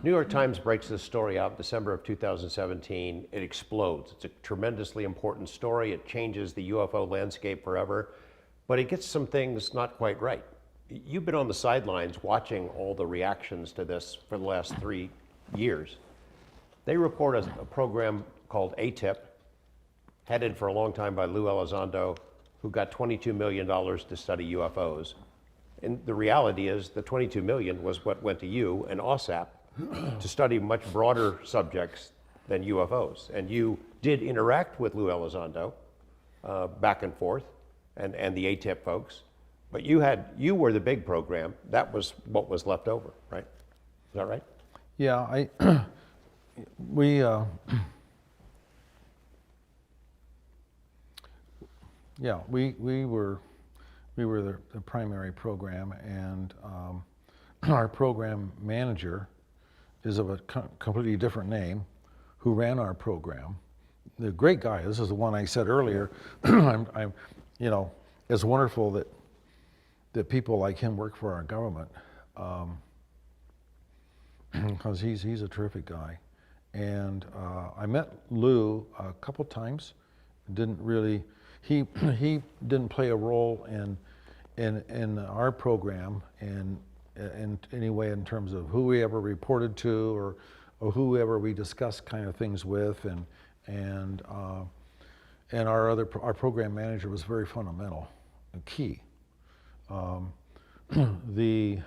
New York Times breaks this story out in December of 2017. It explodes. It's a tremendously important story. It changes the UFO landscape forever, but it gets some things not quite right. You've been on the sidelines watching all the reactions to this for the last 3 years. They report a program called AATIP, headed for a long time by Lou Elizondo, who got $22 million to study UFOs. And the reality is the $22 million was what went to you and AAWSAP to study much broader subjects than UFOs. And you did interact with Lou Elizondo back and forth, and the AATIP folks. But you were the big program. That was what was left over, right? Is that right? Yeah, we were the primary program, and our program manager is of a completely different name, who ran our program. The great guy. This is the one I said earlier. It's wonderful that people like him work for our government, because he's a terrific guy. And I met Lou a couple times. He didn't play a role in our program in any way in terms of who we ever reported to or whoever we discussed kind of things with, and our program manager was very fundamental and key. The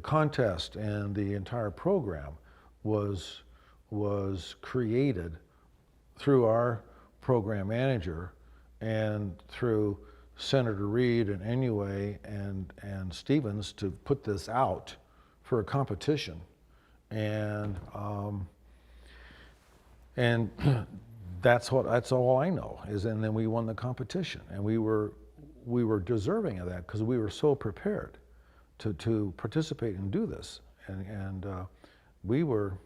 contest and the entire program was created through our program manager and through Senator Reid and Inouye and Stevens to put this out for a competition, and that's all I know is. And then we won the competition, and we were deserving of that because we were so prepared to participate and do this, and we were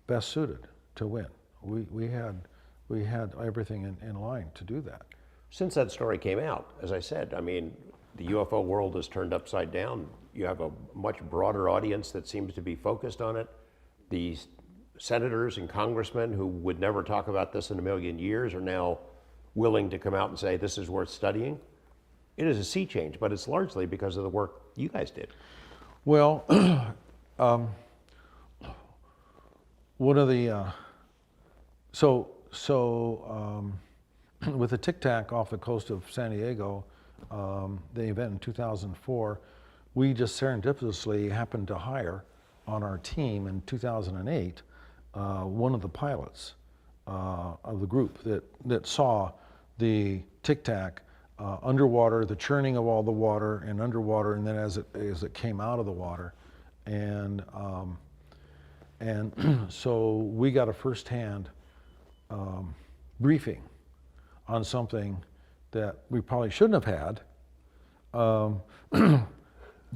best suited to win. We had everything in line to do that. Since that story came out, as I said, I mean, the UFO world is turned upside down. You have a much broader audience that seems to be focused on it. The senators and congressmen who would never talk about this in a million years are now willing to come out and say this is worth studying. It is a sea change, but it's largely because of the work you guys did. Well, one of the with the Tic Tac off the coast of San Diego, the event in 2004, we just serendipitously happened to hire on our team in 2008 one of the pilots of the group that saw the Tic Tac underwater, the churning of all the water and underwater, and then as it came out of the water, and so we got a firsthand briefing on something that we probably shouldn't have had,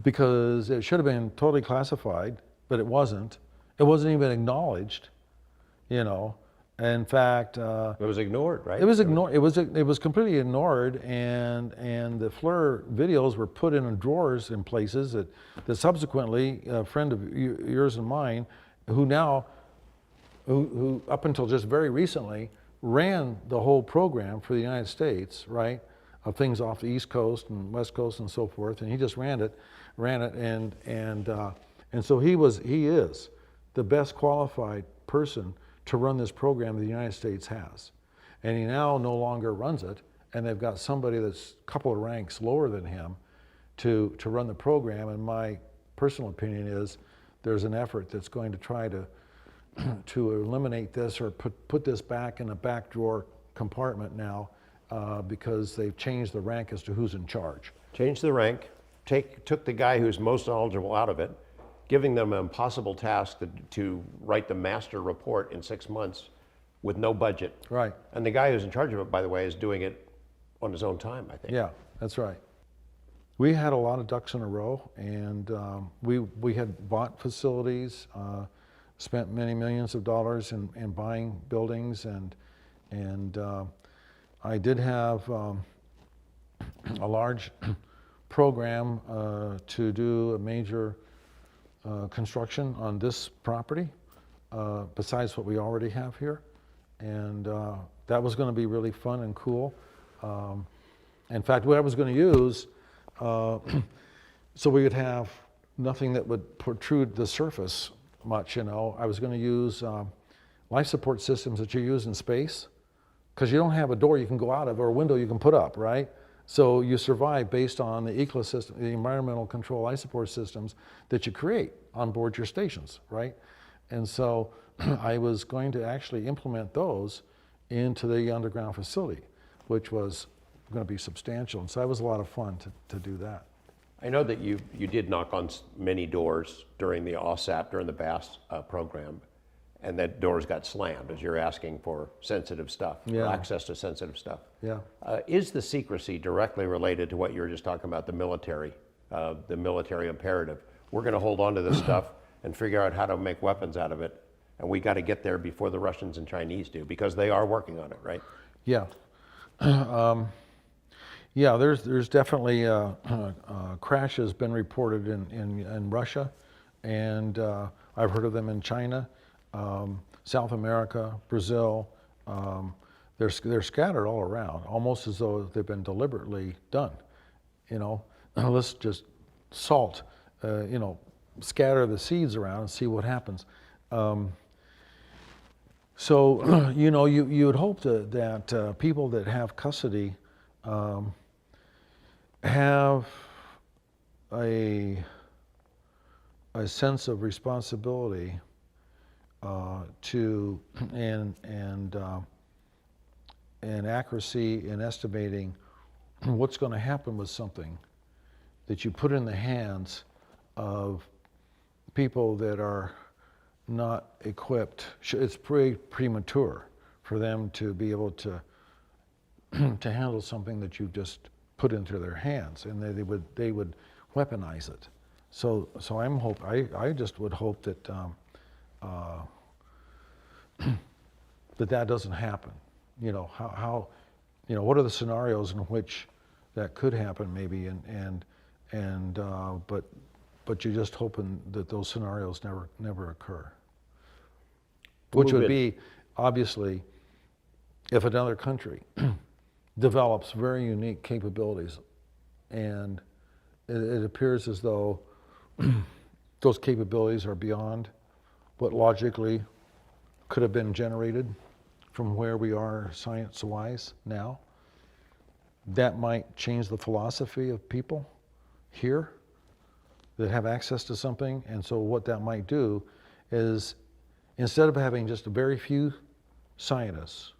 because it should have been totally classified, but it wasn't. It wasn't even acknowledged, In fact, it was ignored, right? It was ignored. It was completely ignored, and the FLIR videos were put in drawers in places that subsequently a friend of yours and mine, who up until just very recently ran the whole program for the United States, right, of things off the East Coast and West Coast and so forth, and he just ran it, and so he is the best qualified person to run this program the United States has. And he now no longer runs it, and they've got somebody that's a couple of ranks lower than him to run the program. And my personal opinion is there's an effort that's going to try to eliminate this or put this back in a back drawer compartment now, because they've changed the rank as to who's in charge. Changed the rank, took the guy who's most knowledgeable out of it, giving them an impossible task to write the master report in 6 months with no budget. Right. And the guy who's in charge of it, by the way, is doing it on his own time, I think. Yeah, that's right. We had a lot of ducks in a row, and we had bought facilities, spent many millions of dollars in buying buildings, and I did have a large program to do a major construction on this property, besides what we already have here. And that was going to be really fun and cool. In fact, what I was going to use, so we would have nothing that would protrude the surface much, I was going to use life support systems that you use in space, because you don't have a door you can go out of or a window you can put up, right? So you survive based on the ecosystem, the environmental control life support systems that you create on board your stations, right? And so I was going to actually implement those into the underground facility, which was going to be substantial. And so that was a lot of fun to do that. I know that you did knock on many doors during the AAWSAP, during the BASS program, and that doors got slammed as you're asking for sensitive stuff, or access to sensitive stuff. Yeah. Is the secrecy directly related to what you were just talking about, the military imperative? We're going to hold on to this stuff and figure out how to make weapons out of it, and we got to get there before the Russians and Chinese do, because they are working on it, right? Yeah. Yeah, there's definitely crashes been reported in Russia, and I've heard of them in China, South America, Brazil. They're scattered all around, almost as though they've been deliberately done. Let's just salt, scatter the seeds around and see what happens. So, you would hope that people that have custody have a sense of responsibility to and accuracy in estimating what's going to happen with something that you put in the hands of people that are not equipped. It's premature for them to be able to handle something that you've just put into their hands, and they would weaponize it. So I just would hope that that doesn't happen. How what are the scenarios in which that could happen maybe, but you're just hoping that those scenarios never occur. Which would be, obviously, if another country develops very unique capabilities, and it appears as though those capabilities are beyond what logically could have been generated from where we are science-wise now, that might change the philosophy of people here that have access to something. And so what that might do is, instead of having just a very few scientists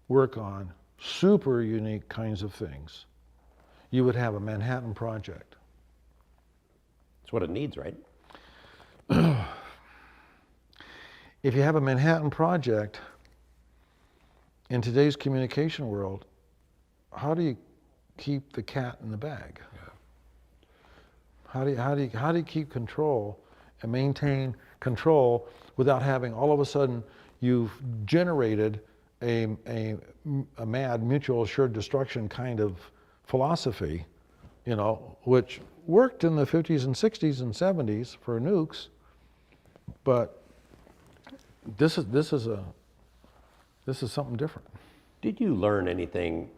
work on super unique kinds of things, you would have a Manhattan Project. That's what it needs, right? If you have a Manhattan Project in today's communication world, how do you keep the cat in the bag? Yeah. How do you keep control and maintain control without having all of a sudden you've generated a mad mutual assured destruction kind of philosophy, which worked in the 50s and 60s and 70s for nukes, but this is something different. Did you learn anything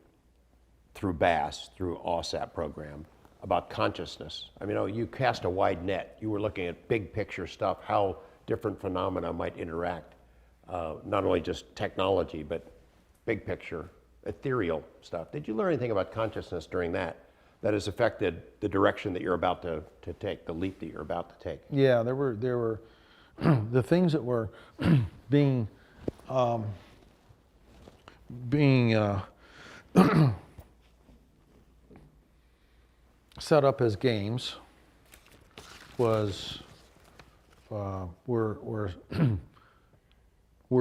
through BASS, through AAWSAP program, about consciousness? I mean, you cast a wide net. You were looking at big picture stuff, how different phenomena might interact. Not only just technology, but big picture, ethereal stuff. Did you learn anything about consciousness during that has affected the direction that you're about to take, the leap that you're about to take? Yeah, there were the things that were being set up as games were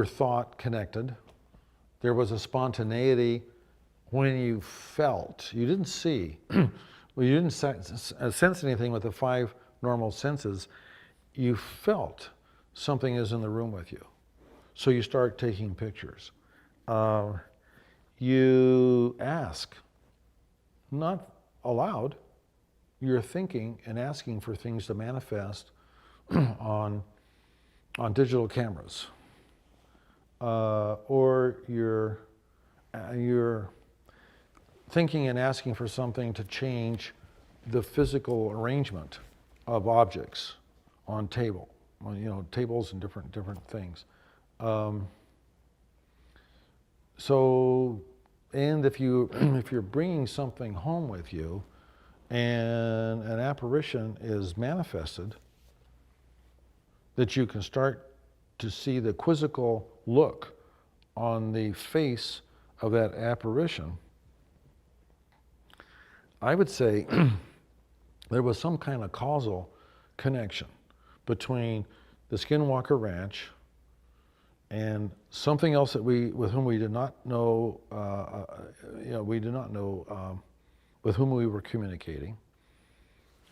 thought connected. There was a spontaneity when you felt. You didn't see. Well, you didn't sense anything with the 5 normal senses. You felt something is in the room with you. So you start taking pictures. You ask, not aloud, you're thinking and asking for things to manifest on digital cameras, or you're thinking and asking for something to change the physical arrangement of objects on tables and different things. So, and if you're bringing something home with you, and an apparition is manifested, that you can start to see the quizzical look on the face of that apparition, I would say there was some kind of causal connection between the Skinwalker Ranch and something else that with whom we did not know, with whom we were communicating.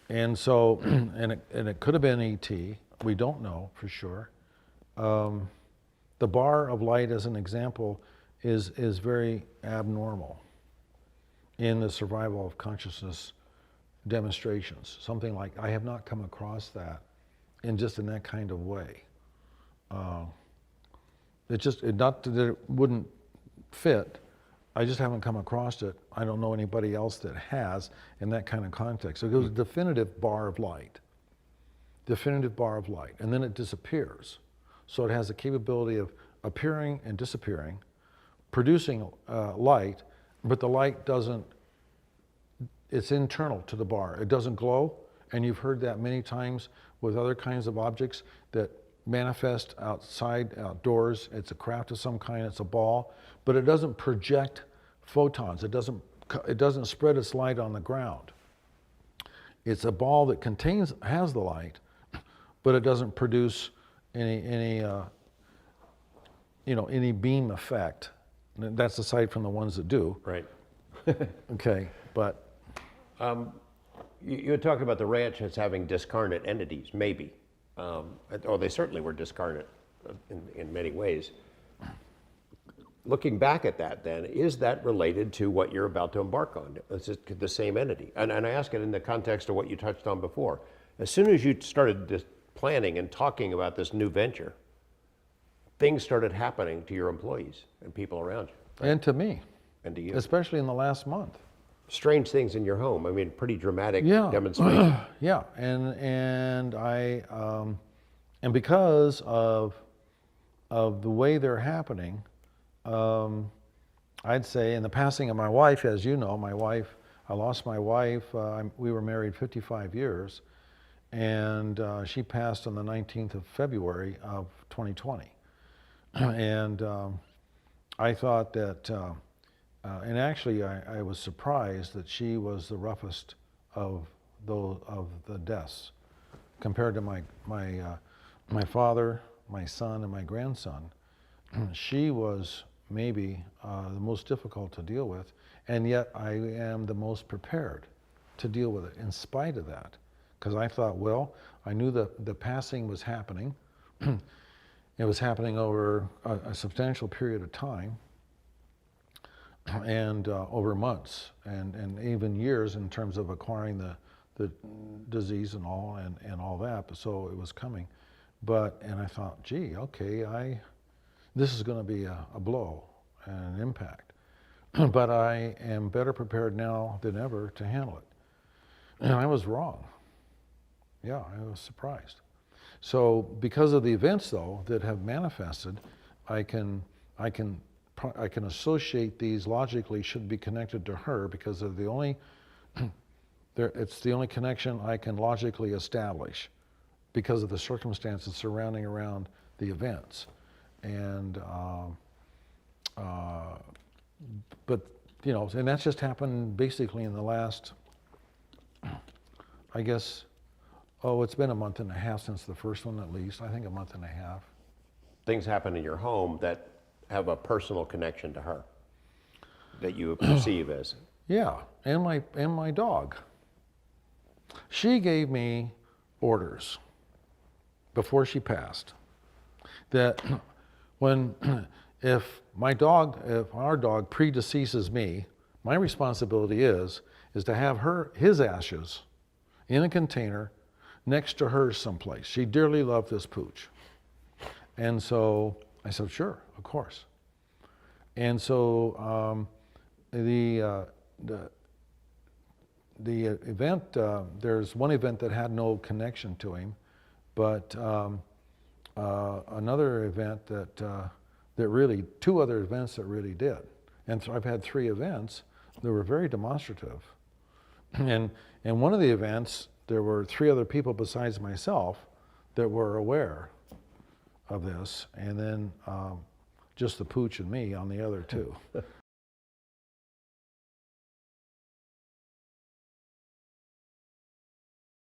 And so, and it could have been ET. We don't know for sure. The bar of light, as an example, is very abnormal in the survival of consciousness demonstrations. Something like, I have not come across that in that kind of way. Not that it wouldn't fit, I just haven't come across it. I don't know anybody else that has in that kind of context. So it was a definitive bar of light. Definitive bar of light. And then it disappears. So it has the capability of appearing and disappearing, producing light, but the light doesn't, it's internal to the bar. It doesn't glow, and you've heard that many times with other kinds of objects that manifest outdoors. It's a craft of some kind, it's a ball, but it doesn't project photons. It doesn't spread its light on the ground. It's a ball that has the light, but it doesn't produce any beam effect. That's aside from the ones that do. Right. Okay, but you had talked about the ranch as having discarnate entities, maybe. They certainly were discarnate in many ways. Looking back at that then, is that related to what you're about to embark on? Is it the same entity? And I ask it in the context of what you touched on before. As soon as you started planning and talking about this new venture, things started happening to your employees and people around you. Right? And to me. And to you. Especially in the last month. Strange things in your home. I mean, pretty dramatic demonstration. Yeah, and I, and because of the way they're happening, I'd say in the passing of my wife, as you know, I lost my wife, we were married 55 years, and she passed on the 19th of February of 2020. And I thought that, and actually I was surprised that she was the roughest of the deaths compared to my father, my son, and my grandson. She was maybe the most difficult to deal with, and yet I am the most prepared to deal with it in spite of that. Because I thought, well, I knew the passing was happening. It was happening over a substantial period of time, and over months, and even years in terms of acquiring the disease and all that. But so it was coming. And I thought, gee, okay, this is going to be a blow and an impact. But I am better prepared now than ever to handle it. And I was wrong. Yeah, I was surprised. So because of the events, though, that have manifested, I can associate these logically should be connected to her because of the only, it's the only connection I can logically establish because of the circumstances surrounding around the events. And, but, and that's just happened basically in the last, I guess, it's been a month and a half since the first one at least. I think a month and a half. Things happen in your home that have a personal connection to her that you perceive as. Yeah, and my dog. She gave me orders before she passed that if our dog predeceases me, my responsibility is to have his ashes in a container next to her someplace. She dearly loved this pooch. And so I said, sure, of course. And so the event, there's one event that had no connection to him, but another event that really, two other events that really did. And so I've had three events that were very demonstrative. And one of the events, there were three other people besides myself that were aware of this, and then just the pooch and me on the other two.